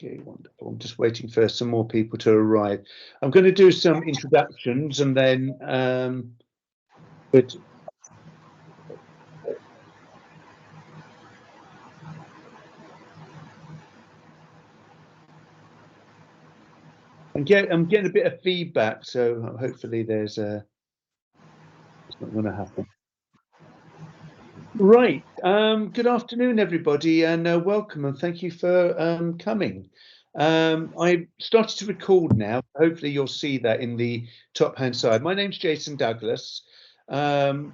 Okay, wonderful. I'm just waiting for some more people to arrive. I'm going to do some introductions and then but I'm getting a bit of feedback, so hopefully it's not going to happen. Right. Good afternoon, everybody, and welcome, and thank you for coming. I started to record now. Hopefully, you'll see that in the top hand side. My name's Jason Douglas. We're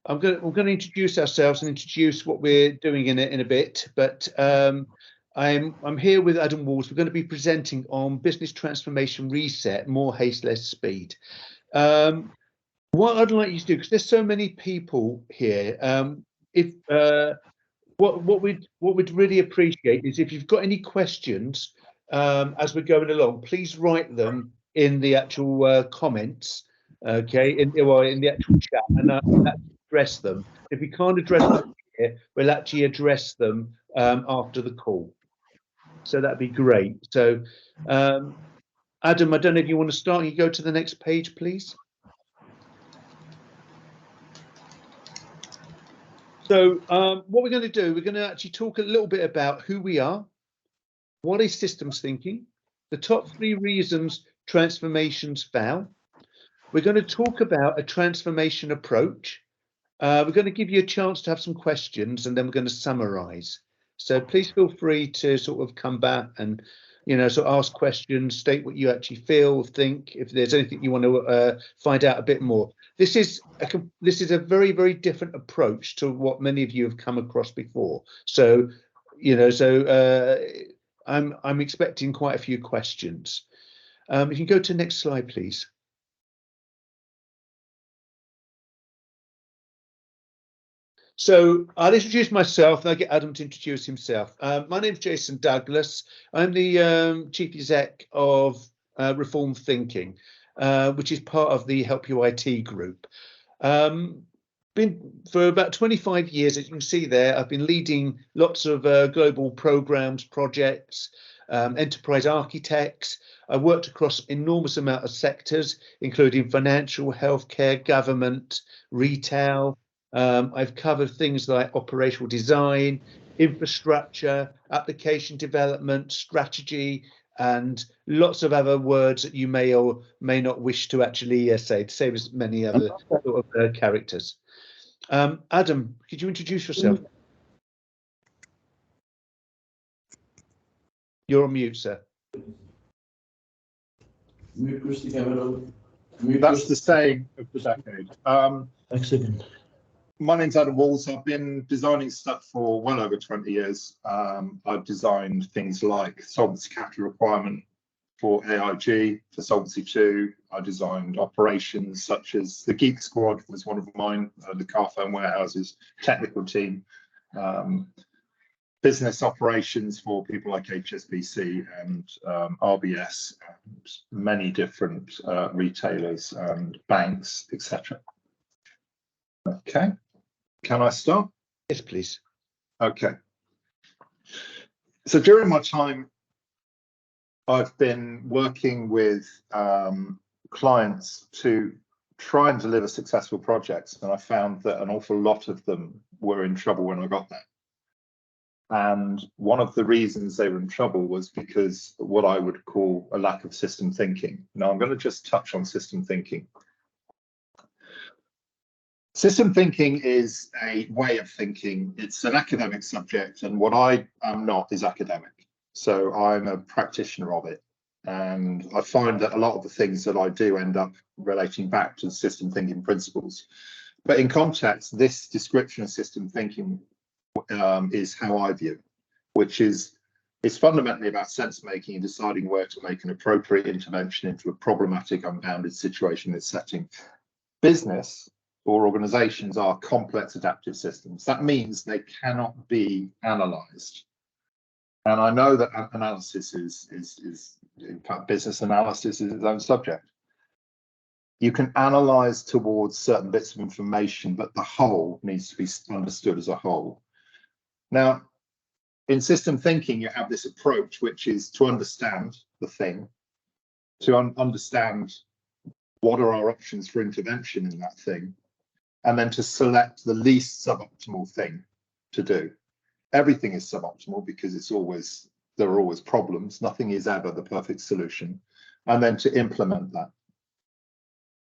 going to introduce ourselves and introduce what we're doing in a bit, but I'm here with Adam Walls. We're going to be presenting on business transformation reset, more haste, less speed. What I'd like you to do, because there's so many people here, what we'd really appreciate is if you've got any questions as we're going along, please write them in the actual comments, okay, in the actual chat, and we'll address them. If we can't address them here, we'll actually address them after the call. So that'd be great. So, Adam, I don't know if you want to start. You go to the next page, please. So what we're going to do, we're going to actually talk a little bit about who we are, what is systems thinking, the top 3 reasons transformations fail. We're going to talk about a transformation approach. We're going to give you a chance to have some questions, and then we're going to summarize. So please feel free to sort of come back and, sort of ask questions, state what you actually feel, think, if there's anything you want to find out a bit more. This is a very, very different approach to what many of you have come across before. So, I'm expecting quite a few questions. If you go to the next slide, please. So I'll introduce myself and I'll get Adam to introduce himself. My name's Jason Douglas. I'm the Chief Exec of Reform Thinking, which is part of the Help You IT group. Been for about 25 years, as you can see there, I've been leading lots of global programs, projects, enterprise architects. I worked across enormous amount of sectors, including financial, healthcare, government, retail. I've covered things like operational design, infrastructure, application development, strategy, and lots of other words that you may or may not wish to actually say, to save as many other sort of characters. Adam, could you introduce yourself? You're on mute, sir. That's the saying of the decade. Excellent. My name's Adam Walls. I've been designing stuff for well over 20 years. I've designed things like solvency capital requirement for AIG, for Solvency II. I designed operations such as the Geek Squad was one of mine, the Carphone Warehouses technical team. Business operations for people like HSBC and RBS, and many different retailers and banks, etc. Okay, can I start? Yes, please. Okay. So during my time, I've been working with clients to try and deliver successful projects, and I found that an awful lot of them were in trouble when I got there. And one of the reasons they were in trouble was because what I would call a lack of system thinking. Now I'm going to just touch on system thinking. System thinking is a way of thinking. It's an academic subject, and what I am not is academic. So I'm a practitioner of it. And I find that a lot of the things that I do end up relating back to system thinking principles. But in context, this description of system thinking is how I view it, which is it's fundamentally about sense making and deciding where to make an appropriate intervention into a problematic, unbounded situation that's setting. Business or organizations are complex adaptive systems. That means they cannot be analyzed. And I know that analysis is in fact, business analysis is its own subject. You can analyze towards certain bits of information, but the whole needs to be understood as a whole. Now, in system thinking, you have this approach, which is to understand the thing, to understand what are our options for intervention in that thing, and then to select the least suboptimal thing to do. Everything is suboptimal because there are always problems. Nothing is ever the perfect solution. And then to implement that.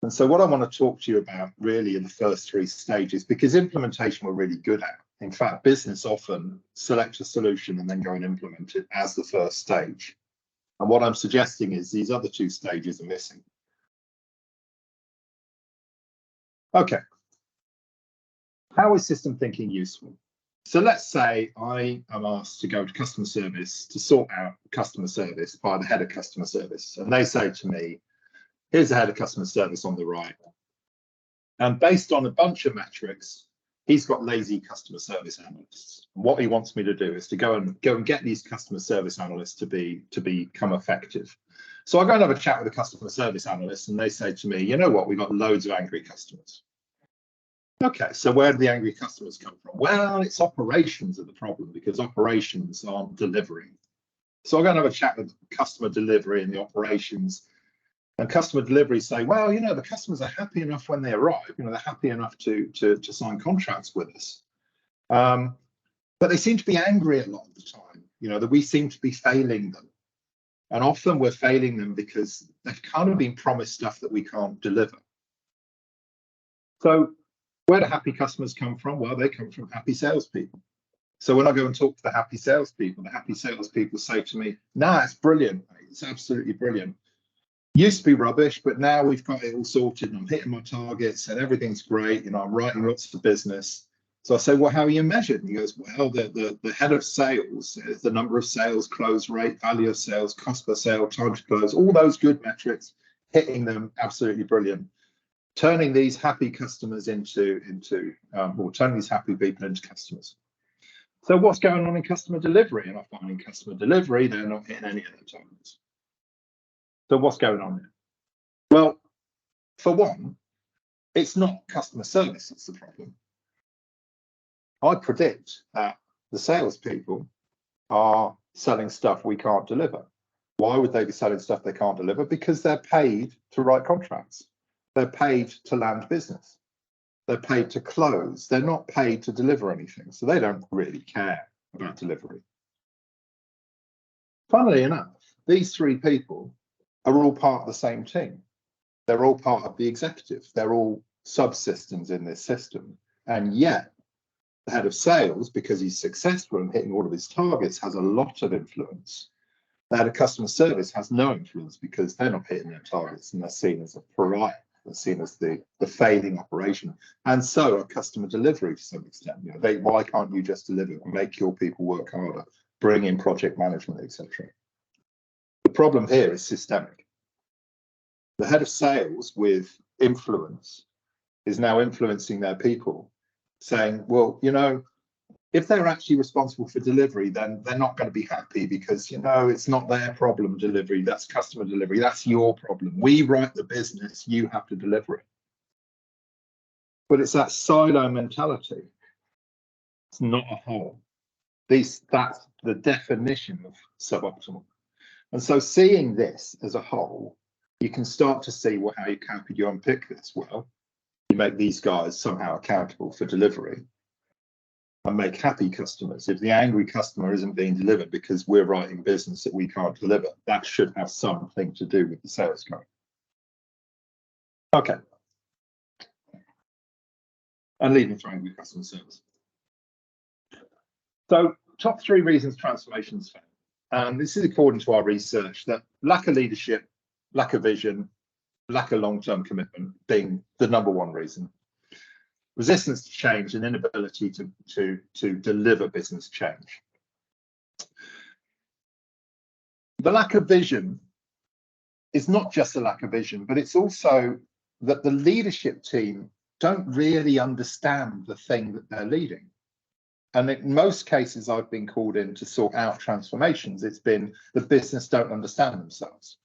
And so what I want to talk to you about really in the first 3 stages, because implementation we're really good at. In fact, business often select a solution and then go and implement it as the first stage. And what I'm suggesting is these other 2 stages are missing. Okay. How is system thinking useful? So let's say I am asked to go to customer service to sort out customer service by the head of customer service. And they say to me, here's the head of customer service on the right. And based on a bunch of metrics, he's got lazy customer service analysts. And what he wants me to do is to go and get these customer service analysts to become effective. So I go and have a chat with the customer service analysts, and they say to me, you know what, we've got loads of angry customers. Okay, so where do the angry customers come from? Well, it's operations are the problem because operations aren't delivering. So I'm going to have a chat with customer delivery and the operations. And customer delivery say, well, you know, the customers are happy enough when they arrive. You know, they're happy enough to sign contracts with us. But they seem to be angry a lot of the time, you know, that we seem to be failing them. And often we're failing them because they've kind of been promised stuff that we can't deliver. So where do happy customers come from? Well, they come from happy salespeople. So when I go and talk to the happy salespeople say to me, nah, it's brilliant, mate. It's absolutely brilliant. Used to be rubbish, but now we've got it all sorted and I'm hitting my targets and everything's great. You know, I'm writing lots of business. So I say, well, how are you measured? And he goes, well, the head of sales, the number of sales, close rate, value of sales, cost per sale, time to close, all those good metrics, hitting them, absolutely brilliant. Turning these happy customers or turning these happy people into customers. So what's going on in customer delivery? And I find in customer delivery, they're not hitting any of their targets. So what's going on there? Well, for one, it's not customer service that's the problem. I predict that the salespeople are selling stuff we can't deliver. Why would they be selling stuff they can't deliver? Because they're paid to write contracts. They're paid to land business. They're paid to close. They're not paid to deliver anything. So they don't really care about delivery. Funnily enough, these 3 people are all part of the same team. They're all part of the executive. They're all subsystems in this system. And yet, the head of sales, because he's successful in hitting all of his targets, has a lot of influence. The head of customer service has no influence because they're not hitting their targets and they're seen as a pariah. They're seen as the failing operation. And so are customer delivery to some extent. You know, why can't you just deliver, make your people work harder, bring in project management, etc. The problem here is systemic. The head of sales with influence is now influencing their people, saying, well, you know, if they're actually responsible for delivery, then they're not going to be happy because, you know, it's not their problem delivery, that's customer delivery, that's your problem. We write the business, you have to deliver it. But it's that silo mentality. It's not a whole. That's the definition of suboptimal. And so seeing this as a whole, you can start to see how could you unpick this? Well, you make these guys somehow accountable for delivery and make happy customers. If the angry customer isn't being delivered because we're writing business that we can't deliver, that should have something to do with the sales guy. Okay. And leading to angry customer service. So top 3 reasons transformations fail. And this is according to our research that lack of leadership, lack of vision, lack of long-term commitment being the number 1 reason. Resistance to change and inability to deliver business change. The lack of vision is not just a lack of vision, but it's also that the leadership team don't really understand the thing that they're leading. And in most cases, I've been called in to sort out transformations. It's been the business don't understand themselves.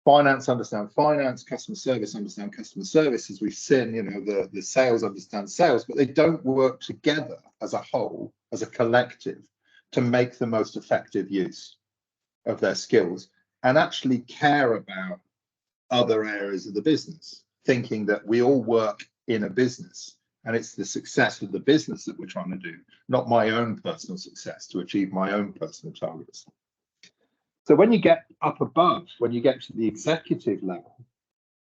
Finance understand finance, customer service understand customer service, as we've seen, you know, the sales understand sales, but they don't work together as a whole, as a collective, to make the most effective use of their skills and actually care about other areas of the business, thinking that we all work in a business and it's the success of the business that we're trying to do, not my own personal success to achieve my own personal targets. So when you get up above, when you get to the executive level,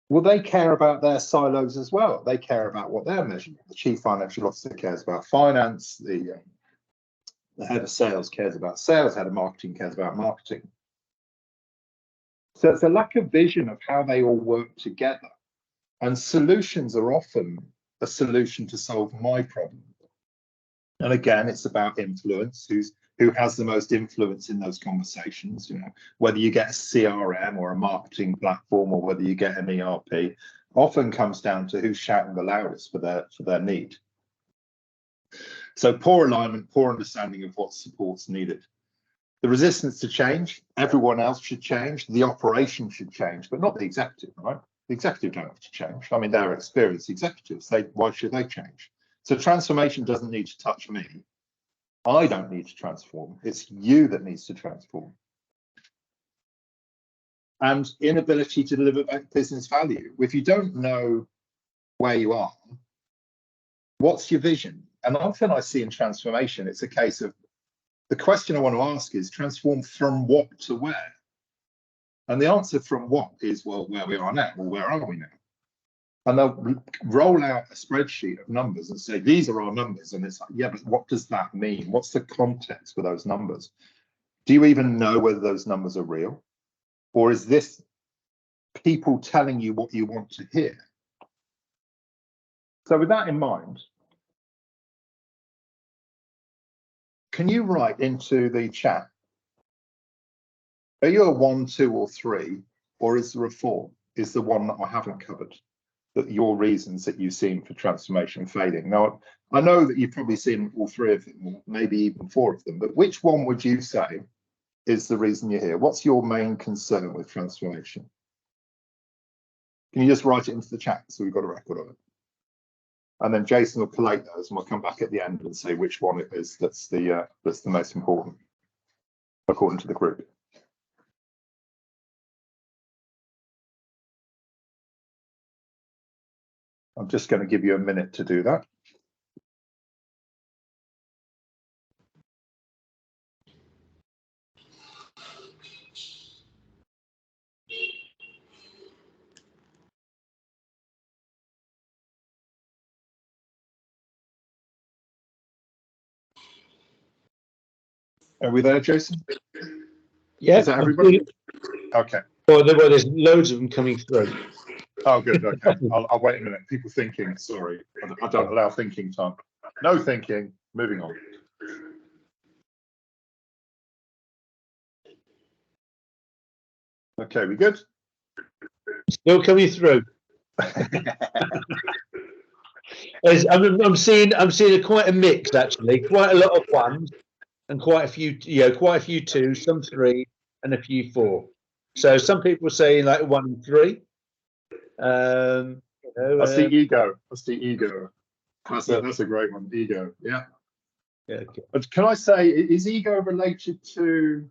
well, they care about their silos as well. They care about what they're measuring. The chief financial officer cares about finance. The head of sales cares about sales. Head of marketing cares about marketing. So it's a lack of vision of how they all work together. And solutions are often a solution to solve my problem. And again, it's about influence. Who has the most influence in those conversations? You know, whether you get a CRM or a marketing platform or whether you get an ERP, often comes down to who's shouting the loudest for their need. So poor alignment, poor understanding of what support's needed. The resistance to change, everyone else should change, the operation should change, but not the executive, right? The executive don't have to change. I mean, they're experienced executives. Why should they change? So transformation doesn't need to touch me. I don't need to transform. It's you that needs to transform. And inability to deliver back business value. If you don't know where you are, what's your vision? And often I see in transformation, it's a case of the question I want to ask is transform from what to where? And the answer from what is, well, where we are now. Well, where are we now? And they'll roll out a spreadsheet of numbers and say, these are our numbers. And it's like, yeah, but what does that mean? What's the context for those numbers? Do you even know whether those numbers are real? Or is this people telling you what you want to hear? So with that in mind, can you write into the chat, are you a 1, 2, or 3, or is there a 4? Is the one that I haven't covered? That your reasons that you've seen for transformation failing. Now, I know that you've probably seen all 3 of them, or maybe even 4 of them, but which one would you say is the reason you're here? What's your main concern with transformation? Can you just write it into the chat so we've got a record of it? And then Jason will collate those and we'll come back at the end and say which one it is that's the most important according to the group. I'm just going to give you a minute to do that. Are we there, Jason? Yeah. Is that everybody? Okay. Well, there's loads of them coming through. Oh, good. Okay. I'll wait a minute. People thinking. Sorry, I don't allow thinking time. No thinking. Moving on. Okay, we good? Still coming through. I'm seeing quite a mix actually. Quite a lot of 1s and quite a few, quite a few 2s, some 3, and a few 4. So some people are saying like 1 and 3. I see ego. I see ego. That's a great one. Ego. Yeah. Yeah. Okay. Can I say, is ego related to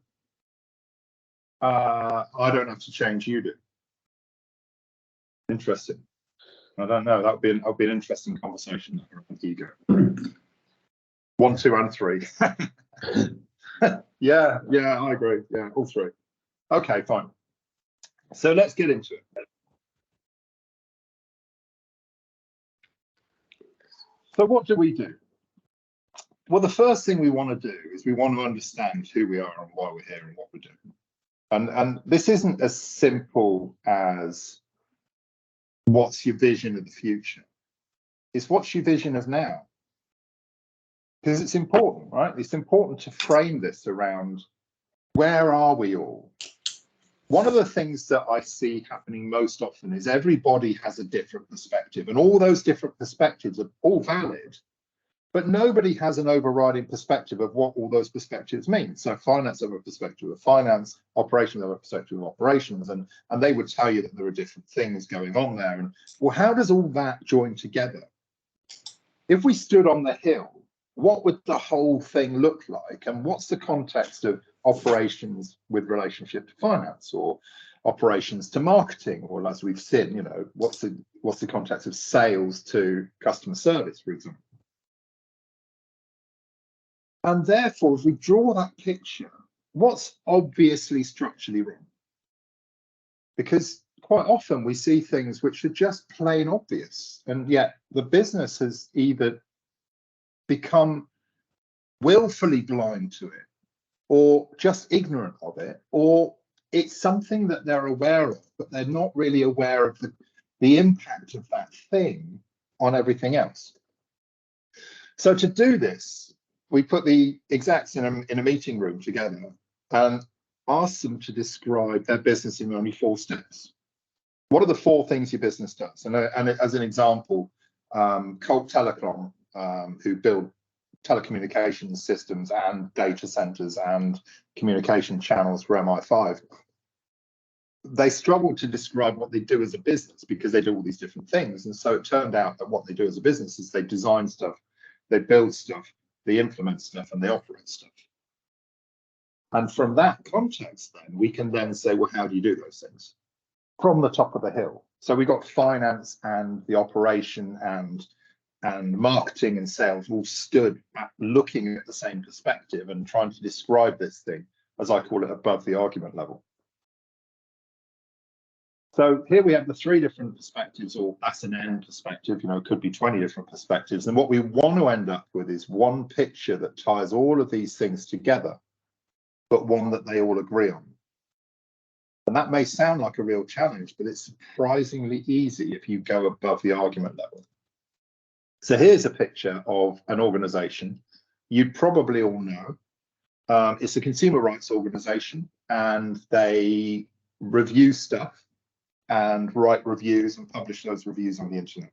I don't have to change, you do? Interesting. I don't know. That'll be an interesting conversation around ego. 1, 2, and 3. Yeah, I agree. Yeah, all 3. Okay, fine. So let's get into it. So what do we do? Well, the first thing we want to do is we want to understand who we are and why we're here and what we're doing. And this isn't as simple as what's your vision of the future. It's what's your vision of now. Because it's important, right? It's important to frame this around where are we all? One of the things that I see happening most often is everybody has a different perspective, and all those different perspectives are all valid, but nobody has an overriding perspective of what all those perspectives mean. So finance have a perspective of finance, operations have a perspective of operations, and they would tell you that there are different things going on there. And well, how does all that join together? If we stood on the hill what would the whole thing look like? And what's the context of operations with relationship to finance, or operations to marketing, or as we've seen, you know, what's the context of sales to customer service, for example? And therefore, if we draw that picture, what's obviously structurally wrong? Because quite often we see things which are just plain obvious, and yet the business has either become willfully blind to it, or just ignorant of it, or it's something that they're aware of, but they're not really aware of the impact of that thing on everything else. So to do this, we put the execs in a meeting room together and asked them to describe their business in only 4 steps. What are the 4 things your business does? And as an example, Colt Telecom, who build telecommunications systems and data centers and communication channels for MI5, they struggled to describe what they do as a business because they do all these different things. And so it turned out that what they do as a business is they design stuff, they build stuff, they implement stuff, and they operate stuff. And from that context, then we can then say, well, how do you do those things? From the top of the hill. So we got finance and the operation and marketing and sales all stood at looking at the same perspective and trying to describe this thing, as I call it, above the argument level. So here we have the 3 different perspectives, or that's an end perspective, you know, it could be 20 different perspectives. And what we want to end up with is one picture that ties all of these things together, but one that they all agree on. And that may sound like a real challenge, but it's surprisingly easy if you go above the argument level. So here's a picture of an organization you'd probably all know. It's a consumer rights organization, and they review stuff and write reviews and publish those reviews on the internet.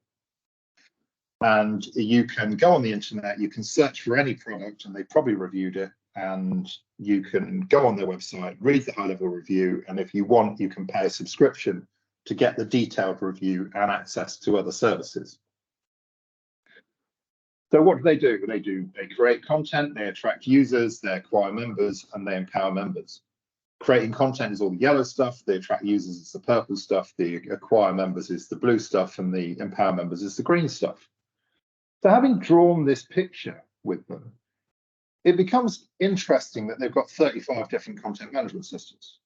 And you can go on the internet, you can search for any product, and they probably reviewed it, and you can go on their website, read the high-level review, and if you want, you can pay a subscription to get the detailed review and access to other services. So what do? They create content, they attract users, they acquire members, and they empower members. Creating content is all the yellow stuff, they attract users is the purple stuff, the acquire members is the blue stuff, and the empower members is the green stuff. So having drawn this picture with them, it becomes interesting that they've got 35 different content management systems.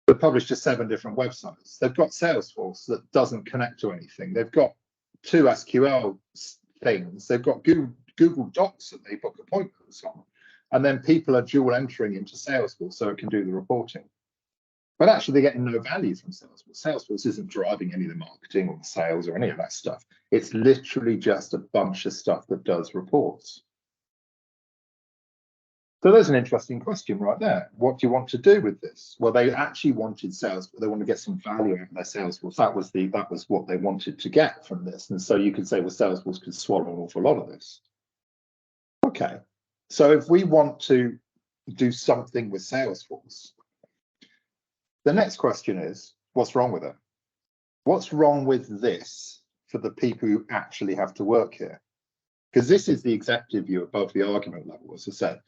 They've published to 7 different websites. They've got Salesforce that doesn't connect to anything. They've got 2 SQL things. They've got Google Docs that they book appointments on. And then people are dual entering into Salesforce so it can do the reporting. But actually they're getting no value from Salesforce. Salesforce isn't driving any of the marketing or the sales or any of that stuff. It's literally just a bunch of stuff that does reports. So there's an interesting question right there. What do you want to do with this? Well, they actually wanted sales, but they want to get some value out of their Salesforce. That was what they wanted to get from this. And so you could say, well, Salesforce could swallow an awful lot of this. Okay, so if we want to do something with Salesforce, the next question is, what's wrong with it? What's wrong with this for the people who actually have to work here? Because this is the executive view above the argument level, as I said.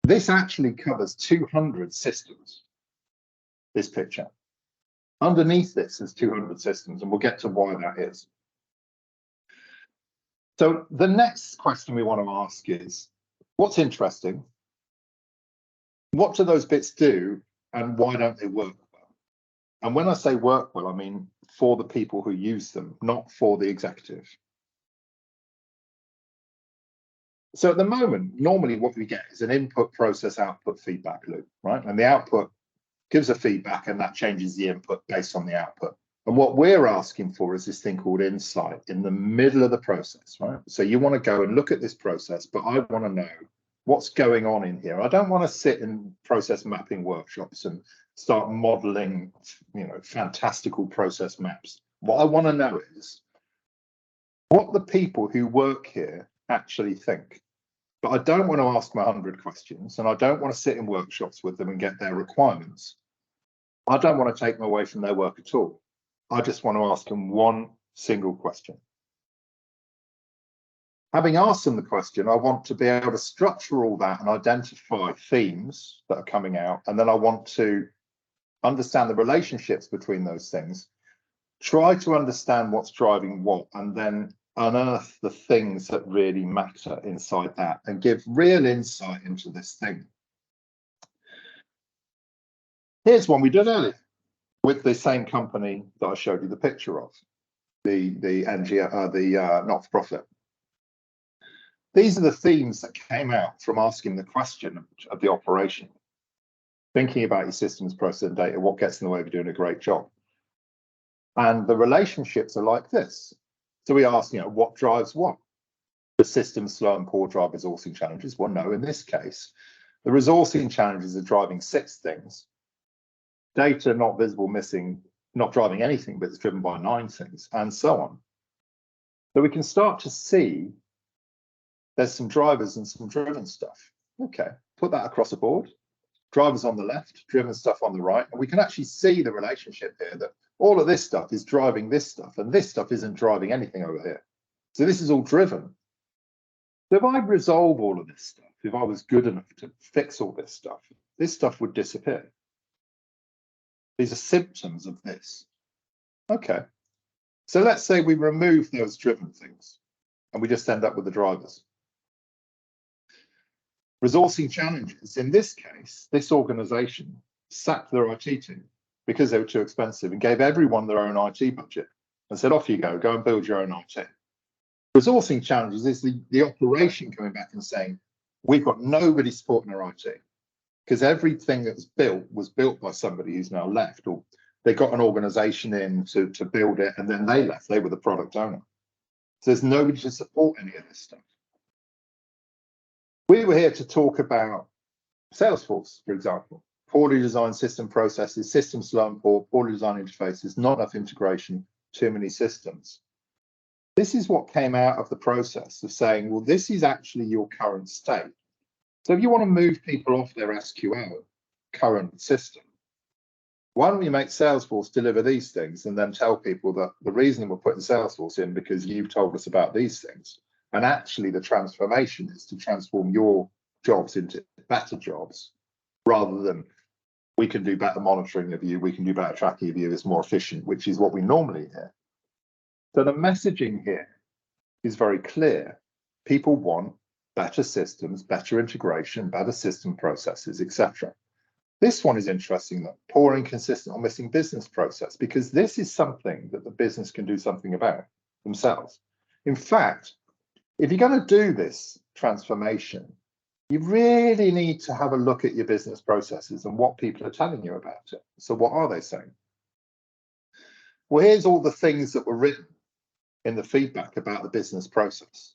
This actually covers 200 systems, this picture. Underneath this is 200 systems, and we'll get to why that is. So the next question we want to ask is, what's interesting? What do those bits do, and why don't they work well? And when I say work well, I mean for the people who use them, not for the executive. So at the moment, normally what we get is an input, process, output, feedback loop, right? And the output gives a feedback and that changes the input based on the output. And what we're asking for is this thing called insight in the middle of the process, right? So you want to go and look at this process, but I want to know what's going on in here. I don't want to sit in process mapping workshops and start modeling, you know, fantastical process maps. What I want to know is what the people who work here actually think. But I don't want to ask them 100 questions, and I don't want to sit in workshops with them and get their requirements. I don't want to take them away from their work at all. I just want to ask them one single question. Having asked them the question, I want to be able to structure all that and identify themes that are coming out. And then I want to understand the relationships between those things, try to understand what's driving what, and then unearth the things that really matter inside that and give real insight into this thing. Here's one we did earlier with the same company that I showed you the picture of, the NGO, the not-for-profit. These are the themes that came out from asking the question of the operation, thinking about your systems, process, and data, what gets in the way of doing a great job. And the relationships are like this. So we asked, what drives what? The system's slow and poor drive resourcing challenges. Well, no, in this case, the resourcing challenges are driving 6 things. Data not visible, missing, not driving anything, but it's driven by 9 things, and so on. So we can start to see there's some drivers and some driven stuff. Okay, put that across the board. Drivers on the left, driven stuff on the right, and we can actually see the relationship here that all of this stuff is driving this stuff, and this stuff isn't driving anything over here. So this is all driven. So if I resolve all of this stuff, if I was good enough to fix all this stuff would disappear. These are symptoms of this. Okay, so let's say we remove those driven things and we just end up with the drivers. Resourcing challenges. In this case, this organization sacked their IT team because they were too expensive and gave everyone their own IT budget and said, off you go and build your own IT. Resourcing challenges is the operation coming back and saying, we've got nobody supporting our IT because everything that was built by somebody who's now left, or they got an organization in to build it and then they left. They were the product owner. So there's nobody to support any of this stuff. We were here to talk about Salesforce, for example. Poorly designed system processes, system slow and poor, poorly designed interfaces, not enough integration, too many systems. This is what came out of the process of saying, well, this is actually your current state. So if you want to move people off their SQL current system, why don't we make Salesforce deliver these things and then tell people that the reason we're putting Salesforce in because you've told us about these things. And actually the transformation is to transform your jobs into better jobs rather than we can do better monitoring of you, we can do better tracking of you, it's more efficient, which is what we normally hear. So the messaging here is very clear. People want better systems, better integration, better system processes, etc. This one is interesting, that poor, inconsistent, or missing business process, because this is something that the business can do something about themselves. In fact, if you're going to do this transformation, you really need to have a look at your business processes and what people are telling you about it. So what are they saying? Well, here's all the things that were written in the feedback about the business process.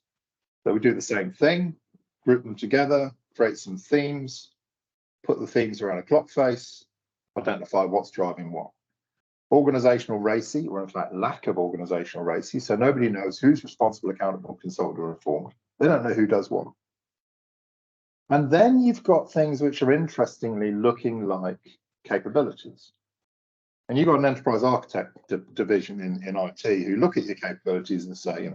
So we do the same thing, group them together, create some themes, put the themes around a clock face, identify what's driving what. Organizational racy, or in fact lack of organizational racy, so nobody knows who's responsible, accountable, consulted, or informed. They don't know who does what. And then you've got things which are interestingly looking like capabilities. And you've got an enterprise architect division in IT who look at your capabilities and say,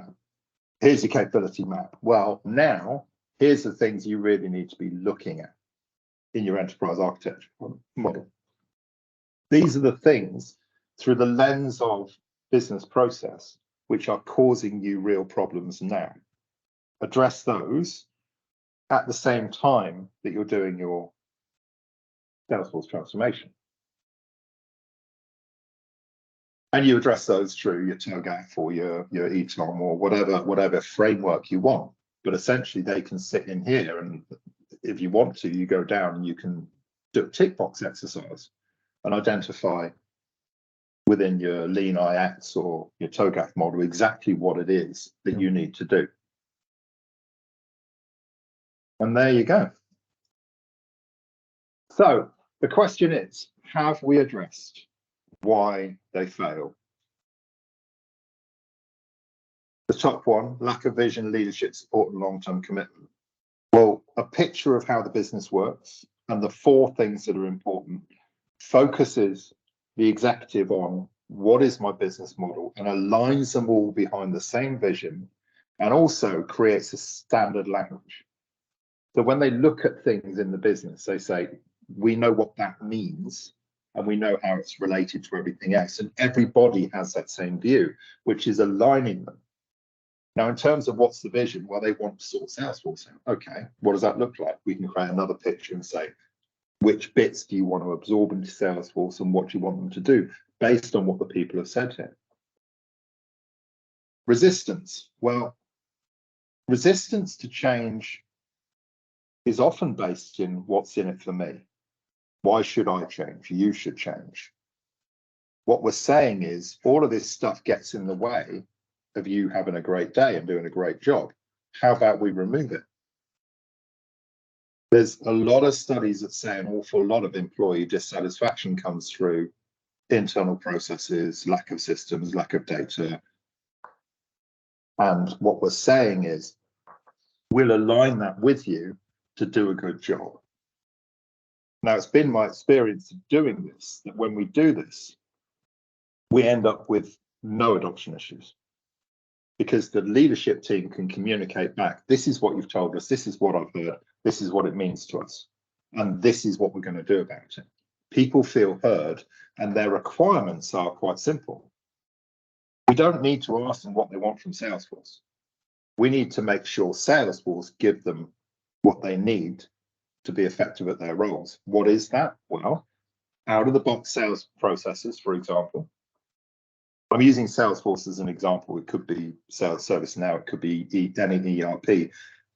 here's your capability map. Well, now here's the things you really need to be looking at in your enterprise architecture model. These are the things through the lens of business process which are causing you real problems now. Address those at the same time that you're doing your Salesforce transformation. And you address those through your TOGAF or your ETOM or whatever framework you want. But essentially they can sit in here, and if you want to, you go down and you can do a tick box exercise and identify within your Lean IX or your TOGAF model exactly what it is that you need to do. And there you go. So the question is, have we addressed why they fail? The top one, lack of vision, leadership, support, and long-term commitment. Well, a picture of how the business works and the 4 things that are important focuses the executive on what is my business model and aligns them all behind the same vision and also creates a standard language. So when they look at things in the business, they say, we know what that means, and we know how it's related to everything else. And everybody has that same view, which is aligning them. Now, in terms of what's the vision, well, they want to sort Salesforce out. Okay, what does that look like? We can create another picture and say, which bits do you want to absorb into Salesforce and what do you want them to do based on what the people have said here? Resistance. Well, resistance to change is often based in what's in it for me. Why should I change? You should change. What we're saying is all of this stuff gets in the way of you having a great day and doing a great job. How about we remove it? There's a lot of studies that say an awful lot of employee dissatisfaction comes through internal processes, lack of systems, lack of data. And what we're saying is we'll align that with you to do a good job. Now, it's been my experience of doing this, that when we do this, we end up with no adoption issues because the leadership team can communicate back. This is what you've told us. This is what I've heard. This is what it means to us. And this is what we're going to do about it. People feel heard and their requirements are quite simple. We don't need to ask them what they want from Salesforce. We need to make sure Salesforce give them what they need to be effective at their roles. What is that? Well, out of the box sales processes, for example. I'm using Salesforce as an example. It could be Sales Service Now, it could be any ERP.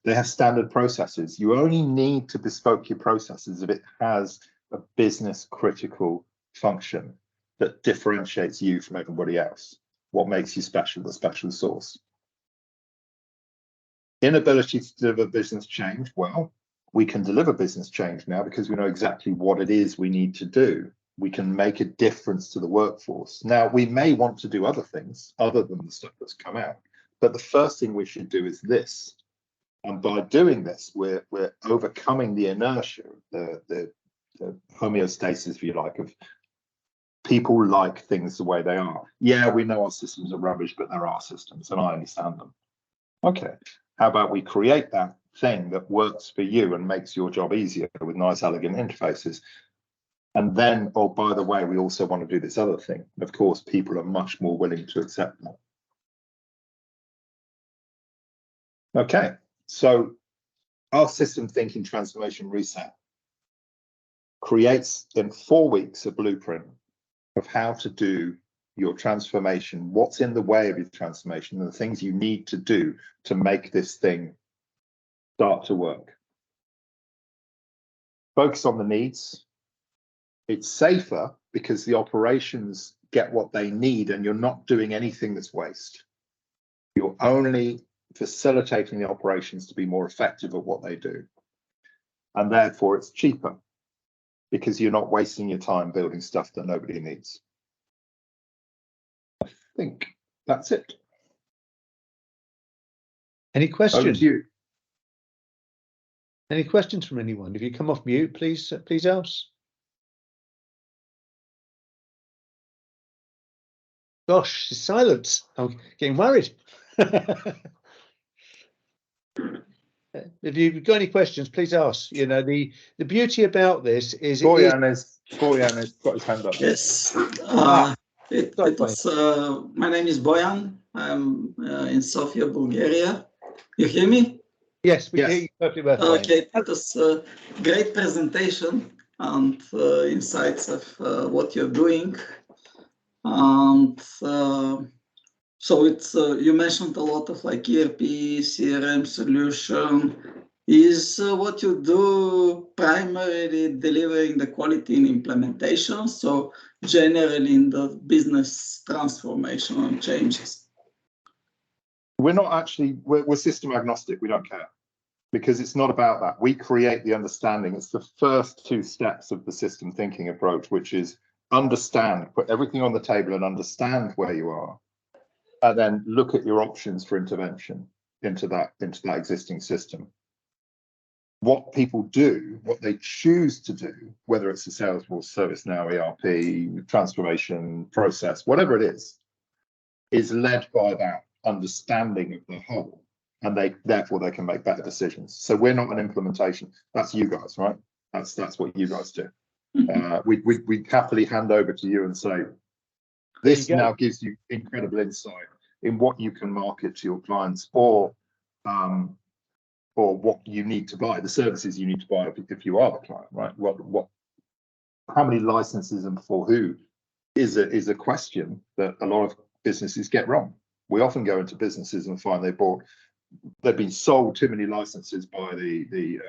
They have standard processes. You only need to bespoke your processes if it has a business critical function that differentiates you from everybody else. What makes you special, the special sauce. Inability to deliver business change. Well, we can deliver business change now because we know exactly what it is we need to do. We can make a difference to the workforce. Now, we may want to do other things other than the stuff that's come out, but the first thing we should do is this. And by doing this, we're overcoming the inertia, the homeostasis, if you like, of people like things the way they are. Yeah, we know our systems are rubbish, but there are systems, and I understand them. Okay, how about we create that thing that works for you and makes your job easier with nice, elegant interfaces? And then, oh, by the way, we also want to do this other thing. Of course, people are much more willing to accept that. Okay, so our system thinking transformation reset creates in 4 weeks a blueprint of how to do your transformation, what's in the way of your transformation, and the things you need to do to make this thing start to work. Focus on the needs. It's safer because the operations get what they need and you're not doing anything that's waste. You're only facilitating the operations to be more effective at what they do. And therefore it's cheaper because you're not wasting your time building stuff that nobody needs. I think that's it. Any questions? You. Any questions from anyone? If you come off mute, please ask. Gosh, it's silence. I'm getting worried. If you've got any questions, please ask. You know, the beauty about this is Boyan has got his hand up. Yes. My name is Boyan. I'm in Sofia, Bulgaria. You hear me? Yes, we hear you perfectly well. Okay, that was a great presentation and insights of what you're doing. And so it's you mentioned a lot of like ERP, CRM solution. Is what you do primarily delivering the quality in implementation? So generally in the business transformation and changes? We're not actually, we're system agnostic. We don't care because it's not about that. We create the understanding. It's the first 2 steps of the system thinking approach, which is understand, put everything on the table and understand where you are, and then look at your options for intervention into that existing system. What people do, what they choose to do, whether it's a Salesforce, ServiceNow, ERP, transformation process, whatever it is led by that understanding of the whole. and therefore they can make better decisions. So we're not an implementation. That's you guys, right? That's what you guys do. We happily hand over to you and say, this now gives you incredible insight in what you can market to your clients, or what you need to buy, the services you need to buy if you are the client, right? How many licenses and for who is a question that a lot of businesses get wrong. We often go into businesses and find they've been sold too many licenses by the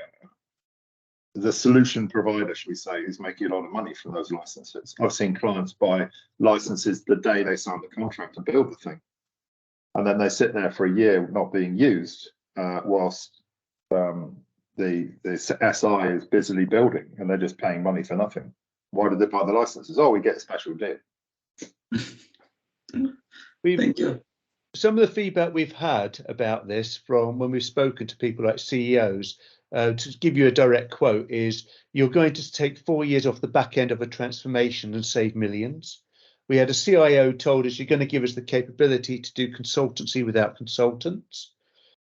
solution provider, should we say, who's making a lot of money from those licenses. I've seen clients buy licenses the day they sign the contract to build the thing, and then they sit there for a year not being used, whilst the SI is busily building, and they're just paying money for nothing. Why did they buy the licenses? Oh, we get a special deal. Thank you. Some of the feedback we've had about this from when we've spoken to people like CEOs, to give you a direct quote, is you're going to take 4 years off the back end of a transformation and save millions. We had a CIO told us you're going to give us the capability to do consultancy without consultants.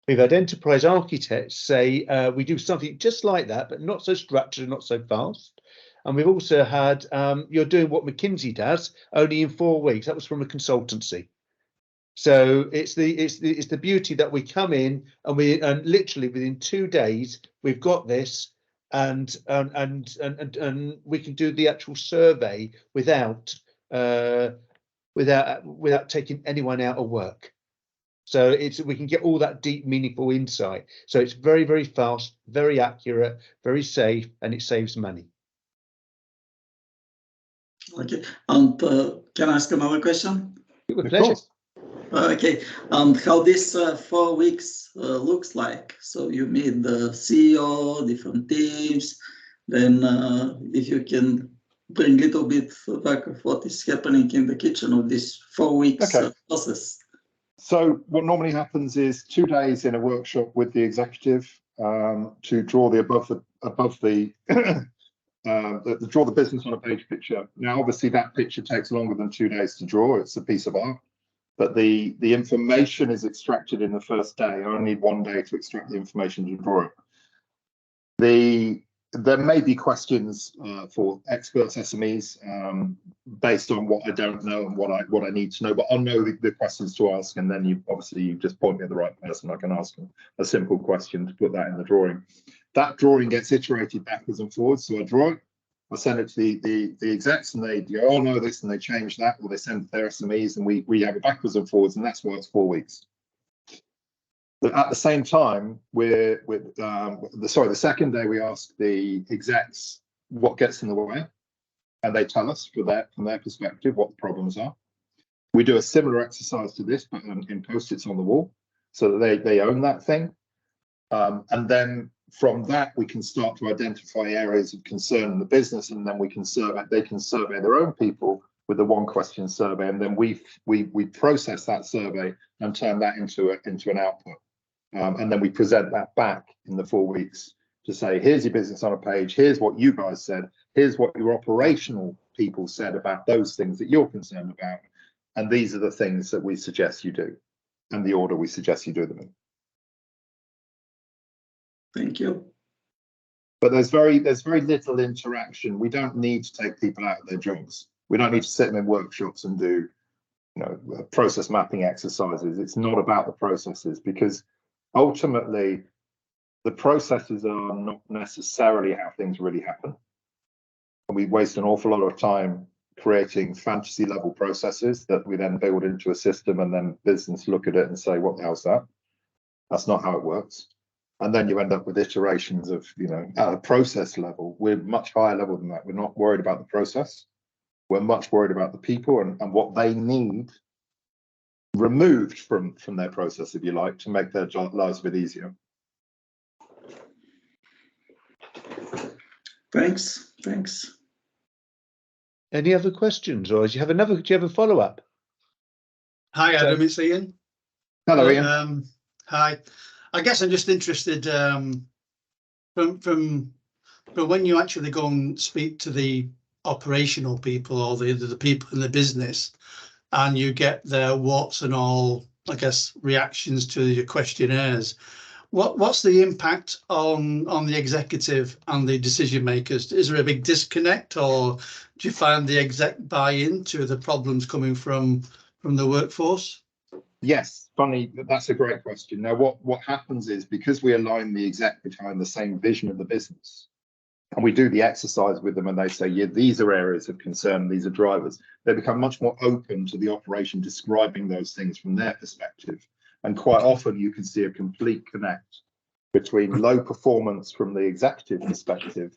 We've had enterprise architects say we do something just like that, but not so structured, not so fast. And we've also had you're doing what McKinsey does, only in 4 weeks. That was from a consultancy. So it's the beauty that we come in and literally within 2 days we've got this, and we can do the actual survey without taking anyone out of work. So we can get all that deep, meaningful insight. So it's very, very fast, very accurate, very safe, and it saves money. Okay, and can I ask another question? With pleasure. Okay, and how this 4 weeks looks like? So you meet the CEO, different teams, then if you can bring a little bit back of what is happening in the kitchen of this 4 weeks process. So what normally happens is 2 days in a workshop with the executive to draw the draw the business on a page picture. Now, obviously, that picture takes longer than 2 days to draw. It's a piece of art, but the information is extracted in the first day. I only need 1 day to extract the information to draw it. There may be questions for experts, SMEs, based on what I don't know and what I need to know, but I'll know the questions to ask, and then you just point me at the right person. I can ask them a simple question to put that in the drawing. That drawing gets iterated backwards and forwards. So I draw it, I send it to the execs, and they go, oh no, this, and they change that, or they send it to their SMEs, and we have it backwards and forwards, and that's why it's 4 weeks. But at the same time, the second day we ask the execs what gets in the way, and they tell us from their perspective what the problems are. We do a similar exercise to this, but in post-its on the wall, so that they own that thing. And then from that, we can start to identify areas of concern in the business, and then they can survey their own people with the 1-question survey, and then we process that survey and turn that into an output. And then we present that back in the 4 weeks to say, here's your business on a page, here's what you guys said, here's what your operational people said about those things that you're concerned about, and these are the things that we suggest you do, and the order we suggest you do them in. Thank you. But there's very little interaction. We don't need to take people out of their jobs. We don't need to sit them in workshops and do process mapping exercises. It's not about the processes, because ultimately, the processes are not necessarily how things really happen. And we waste an awful lot of time creating fantasy level processes that we then build into a system, and then business look at it and say, what the hell's that? That's not how it works. And then you end up with iterations of, at a process level. We're much higher level than that. We're not worried about the process. We're much worried about the people and what they need removed from their process, if you like, to make their lives a bit easier. Thanks. Any other questions, or do you have a follow-up? Hi, Adam, it's Ian. Hello, Ian. Hi. I guess I'm just interested from when you actually go and speak to the operational people or the people in the business, and you get their warts and all I guess, reactions to your questionnaires. What's the impact on the executive and the decision makers? Is there a big disconnect, or do you find the exec buy into the problems coming from the workforce? Yes, funny, that's a great question. Now, what happens is, because we align the exec behind the same vision of the business, and we do the exercise with them, and they say, yeah, these are areas of concern, these are drivers, they become much more open to the operation describing those things from their perspective. And quite often you can see a complete connect between low performance from the executive perspective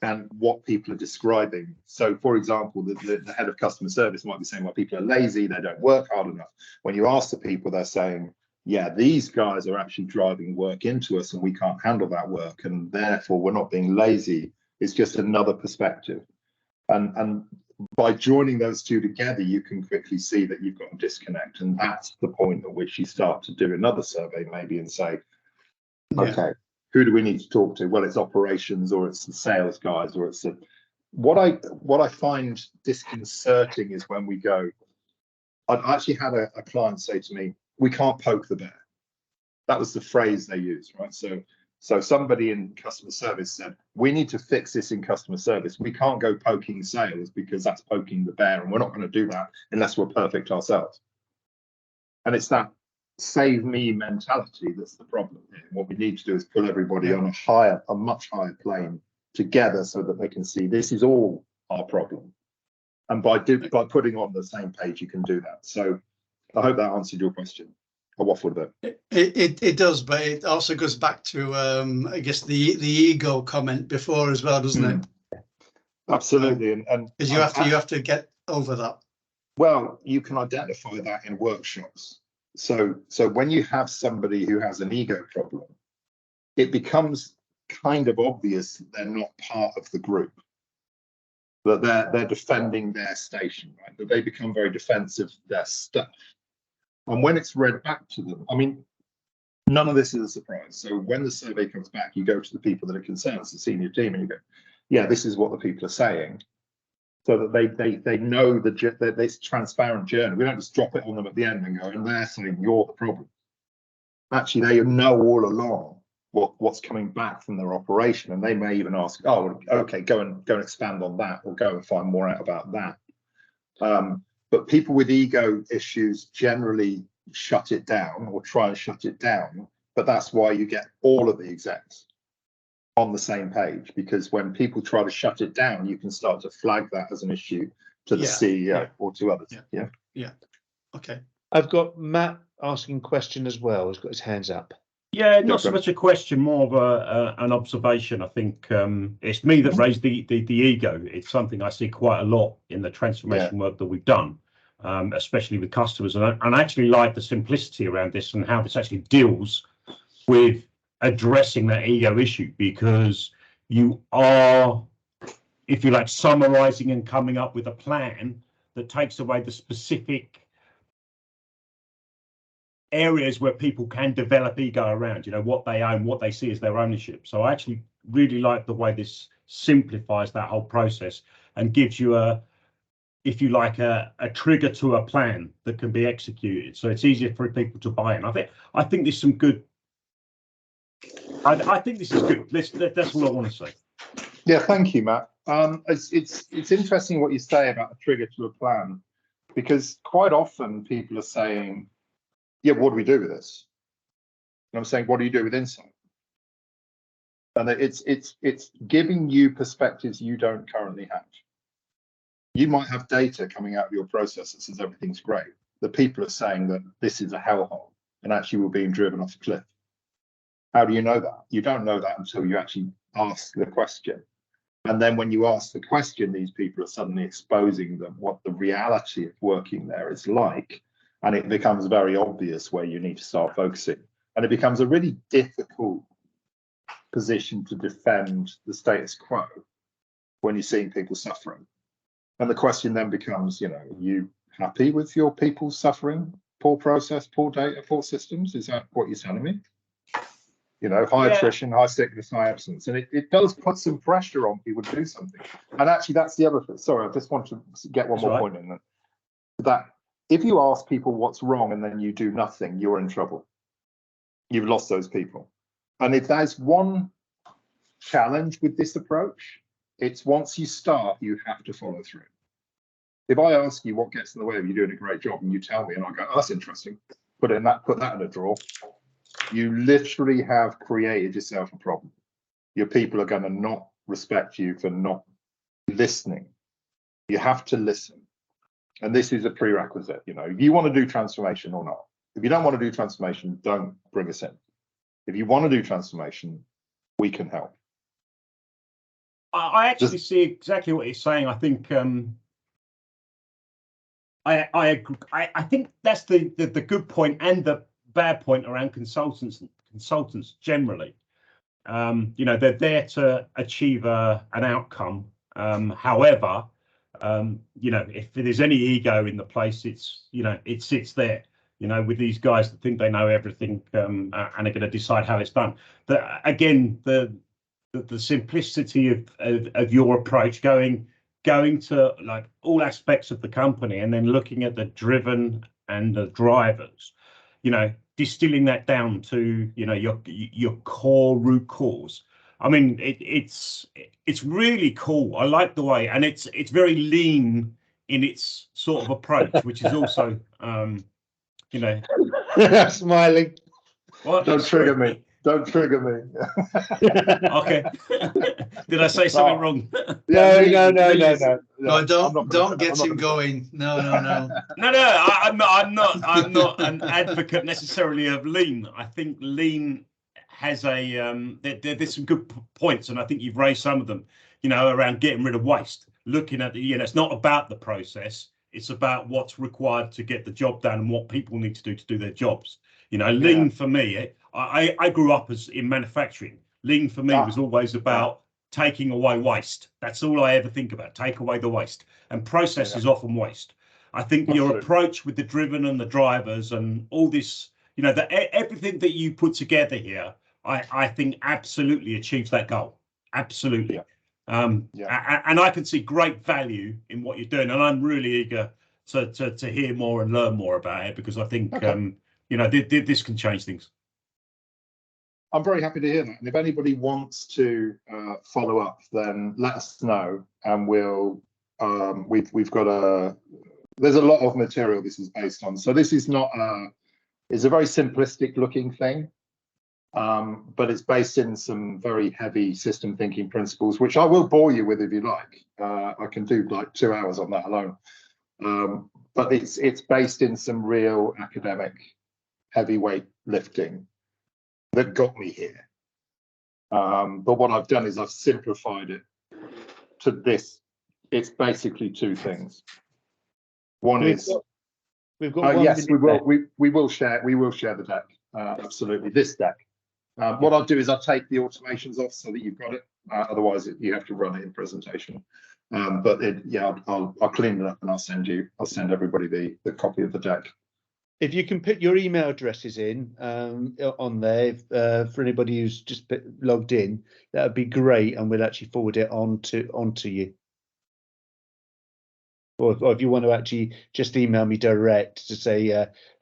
and what people are describing. So, for example, the head of customer service might be saying, well, people are lazy, they don't work hard enough. When you ask the people, they're saying, yeah, these guys are actually driving work into us and we can't handle that work, and therefore we're not being lazy. It's just another perspective. And by joining those two together, you can quickly see that you've got a disconnect. And that's the point at which you start to do another survey maybe and say, okay, who do we need to talk to? Well, it's operations, or it's the sales guys, or it's the... What I find disconcerting is when we go, I've actually had a client say to me, we can't poke the bear. That was the phrase they used, right? So somebody in customer service said, we need to fix this in customer service. We can't go poking sales because that's poking the bear, and we're not going to do that unless we're perfect ourselves. And it's that save me mentality that's the problem here. What we need to do is pull everybody on a much higher plane together so that they can see this is all our problem. And by putting on the same page, you can do that. So I hope that answered your question. I waffled a bit. It does, but it also goes back to I guess the ego comment before as well, doesn't it? Absolutely, and because you have to get over that. Well, you can identify that in workshops. So when you have somebody who has an ego problem, it becomes kind of obvious that they're not part of the group, that they're defending their station, right? That they become very defensive of their stuff. And when it's read back to them, I mean, none of this is a surprise. So when the survey comes back, you go to the people that are concerned, it's the senior team, and you go, yeah, this is what the people are saying. So that they know that this transparent journey. We don't just drop it on them at the end and go, and they're saying you're the problem. Actually, they know all along what's coming back from their operation, and they may even ask, oh, okay, go and expand on that, or go and find more out about that. But people with ego issues generally shut it down or try and shut it down. But that's why you get all of the execs on the same page, because when people try to shut it down, you can start to flag that as an issue to the CEO or to others. Yeah. Okay. I've got Matt asking question as well. He's got his hands up. Yeah, not so much a question, more of an observation. I think it's me that raised the ego. It's something I see quite a lot in the transformation work that we've done, especially with customers. And I actually like the simplicity around this and how this actually deals with addressing that ego issue, because you are, if you like, summarizing and coming up with a plan that takes away the specific areas where people can develop ego around, what they own, what they see as their ownership. So I actually really like the way this simplifies that whole process and gives you if you like, a trigger to a plan that can be executed. So it's easier for people to buy in. I think there's some good. I think this is good. That's all I want to say. Yeah, thank you, Matt. It's interesting what you say about a trigger to a plan, because quite often people are saying, yeah, what do we do with this? And I'm saying, what do you do with insight? And it's giving you perspectives you don't currently have. You might have data coming out of your process that says everything's great. The people are saying that this is a hellhole and actually we're being driven off a cliff. How do you know that? You don't know that until you actually ask the question. And then when you ask the question, these people are suddenly exposing them what the reality of working there is like. And it becomes very obvious where you need to start focusing. And it becomes a really difficult position to defend the status quo when you're seeing people suffering. And the question then becomes, are you happy with your people suffering? Poor process, poor data, poor systems? Is that what you're telling me? High attrition, high sickness, high absence. And it does put some pressure on people to do something. And actually, that's the other thing. Sorry, I just want to get one more point in that if you ask people what's wrong and then you do nothing, you're in trouble. You've lost those people. And if there's one challenge with this approach, it's once you start, you have to follow through. If I ask you what gets in the way of you doing a great job and you tell me and I go, oh, that's interesting, put that in a drawer, you literally have created yourself a problem. Your people are going to not respect you for not listening. You have to listen. And this is a prerequisite, you know, if you want to do transformation or not. If you don't want to do transformation, don't bring us in. If you want to do transformation, we can help. I actually see exactly what you're saying. I think I agree. I think that's the good point and the bad point around consultants generally. You know, they're there to achieve an outcome. However, you know, if there's any ego in the place, it's, you know, it sits there, you know, with these guys that think they know everything and are going to decide how it's done. But again, the simplicity of your approach, going to like all aspects of the company and then looking at the driven and the drivers, you know, distilling that down to, you know, your core root cause. I mean, it's really cool. I like the way, and it's very lean in its sort of approach, which is also, you know, smiling. What? Don't trigger me. Don't trigger me. Okay. Did I say something wrong? No. No, don't get him going. No. No, I'm not an advocate necessarily of lean. I think lean has there's some good points, and I think you've raised some of them, you know, around getting rid of waste, looking at the, you know, it's not about the process, it's about what's required to get the job done and what people need to do their jobs. You know, lean for me, I grew up in manufacturing. Lean for me was always about taking away waste. That's all I ever think about, take away the waste. And process is often waste. I think your approach with the driven and the drivers and all this, you know, everything that you put together here, I think absolutely achieves that goal. Absolutely. And I can see great value in what you're doing. And I'm really eager to hear more and learn more about it, because I think, you know, this can change things. I'm very happy to hear that. And if anybody wants to follow up, then let us know, and we'll we've got there's a lot of material this is based on. So this is not it's a very simplistic looking thing, but it's based in some very heavy system thinking principles, which I will bore you with if you like. I can do like 2 hours on that alone. But it's based in some real academic heavyweight lifting that got me here. But what I've done is I've simplified it to this. It's basically two things. One is we've got yes, we will share the deck. Absolutely, this deck. What I'll do is I'll take the automations off so that you've got it. Otherwise, you have to run it in presentation. But I'll clean it up and I'll send everybody the copy of the deck. If you can put your email addresses in on there for anybody who's just logged in, that would be great, and we'll actually forward it on to you. Or if you want to actually just email me direct to say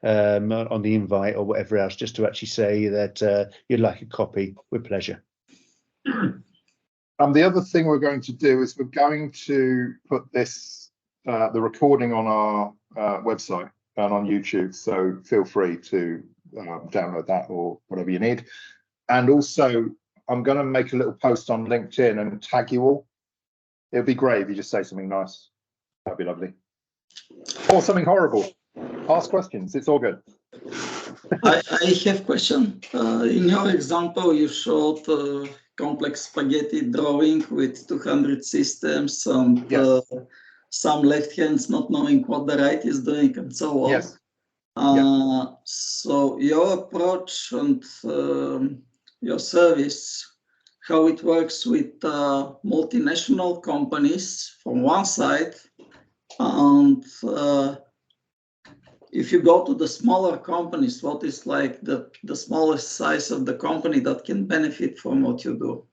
on the invite or whatever else, just to actually say that you'd like a copy, with pleasure. The other thing we're going to do is we're going to put this the recording on our website and on YouTube, so feel free to download that or whatever you need. And also, I'm going to make a little post on LinkedIn and tag you all. It would be great if you just say something nice. That'd be lovely. Or something horrible. Ask questions. It's all good. I have a question. In your example, you showed complex spaghetti drawing with 200 systems and some left hands not knowing what the right is doing and so on. Yes. So your approach and your service, how it works with multinational companies from one side, and if you go to the smaller companies, what is like the smallest size of the company that can benefit from what you do?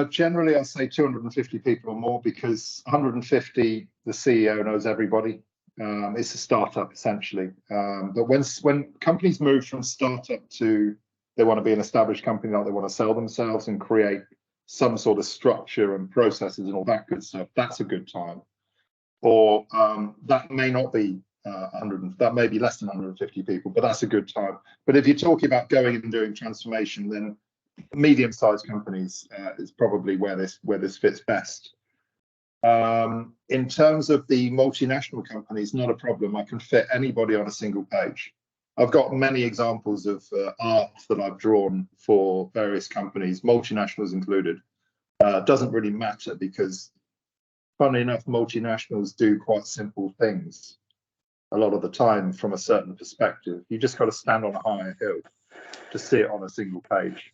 Generally, I say 250 people or more, because 150, the CEO knows everybody. It's a startup essentially. But when companies move from startup to they want to be an established company, like they want to sell themselves and create some sort of structure and processes and all that good stuff, that's a good time. Or that may not be 100, that may be less than 150 people, but that's a good time. But if you're talking about going and doing transformation, then medium-sized companies is probably where this fits best. In terms of the multinational companies, not a problem. I can fit anybody on a single page. I've got many examples of art that I've drawn for various companies, multinationals included. Doesn't really matter because, funnily enough, multinationals do quite simple things a lot of the time from a certain perspective. You just got to stand on a higher hill to see it on a single page.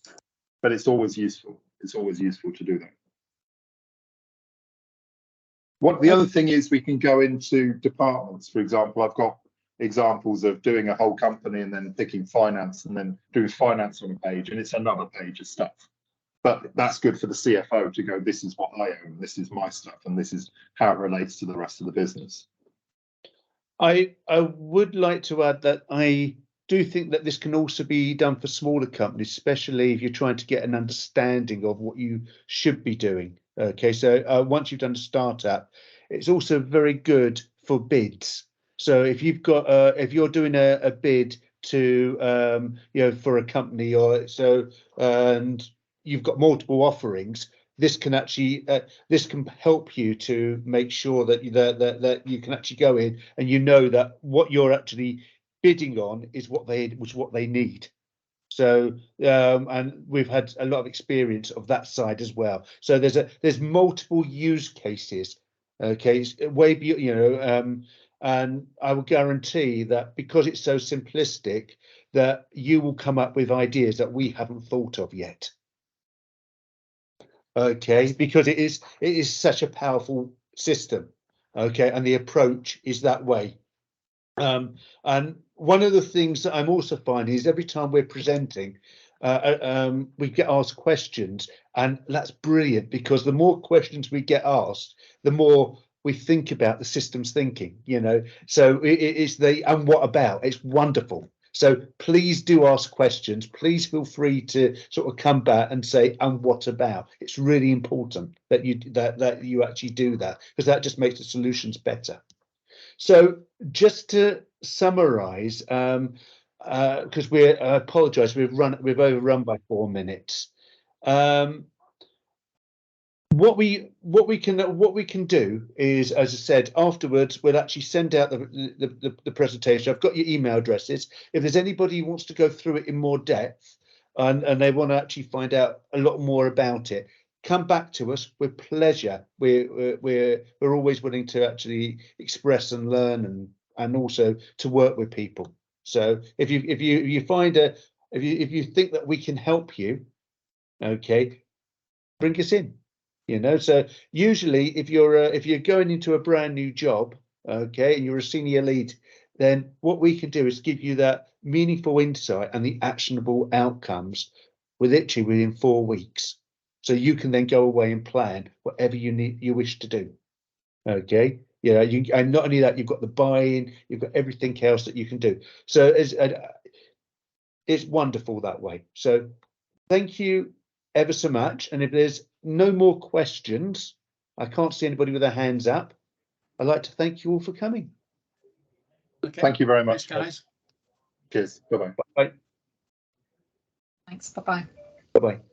But it's always useful. It's always useful to do that. What the other thing is, we can go into departments. For example, I've got examples of doing a whole company and then picking finance and then doing finance on a page, and it's another page of stuff. But that's good for the CFO to go, this is what I own, this is my stuff, and this is how it relates to the rest of the business. I would like to add that I do think that this can also be done for smaller companies, especially if you're trying to get an understanding of what you should be doing. Okay, so once you've done a startup, it's also very good for bids. So if you've got if you're doing a bid to for a company or so, and you've got multiple offerings, this can actually this can help you to make sure that that you can actually go in and you know that what you're actually bidding on is what they need. So and we've had a lot of experience of that side as well. So there's multiple use cases. Okay, it's way beyond, and I will guarantee that because it's so simplistic, that you will come up with ideas that we haven't thought of yet. Okay, because it is such a powerful system. Okay, and the approach is that way. And one of the things that I'm also finding is every time we're presenting, we get asked questions, and that's brilliant because the more questions we get asked, the more we think about the systems thinking, so it's the and what about. It's wonderful. So please do ask questions. Please feel free to sort of come back and say, and what about? It's really important that you actually do that, because that just makes the solutions better. So just to summarize, because I apologize, we've overrun by 4 minutes. What we can do is, as I said, afterwards we'll actually send out the presentation. I've got your email addresses. If there's anybody who wants to go through it in more depth and they want to actually find out a lot more about it, come back to us with pleasure. We're always willing to actually express and learn and also to work with people. So if you find if you think that we can help you, okay, bring us in. So usually if you're going into a brand new job, okay, and you're a senior lead, then what we can do is give you that meaningful insight and the actionable outcomes within 4 weeks. So you can then go away and plan whatever you wish to do. Okay, and not only that, you've got the buy-in, you've got everything else that you can do. So it's wonderful that way. So thank you ever so much. And if there's no more questions, I can't see anybody with their hands up. I'd like to thank you all for coming. Okay. Thank you very much, Thanks, guys. Cheers. Bye-bye. Bye. Thanks. Bye-bye. Bye-bye.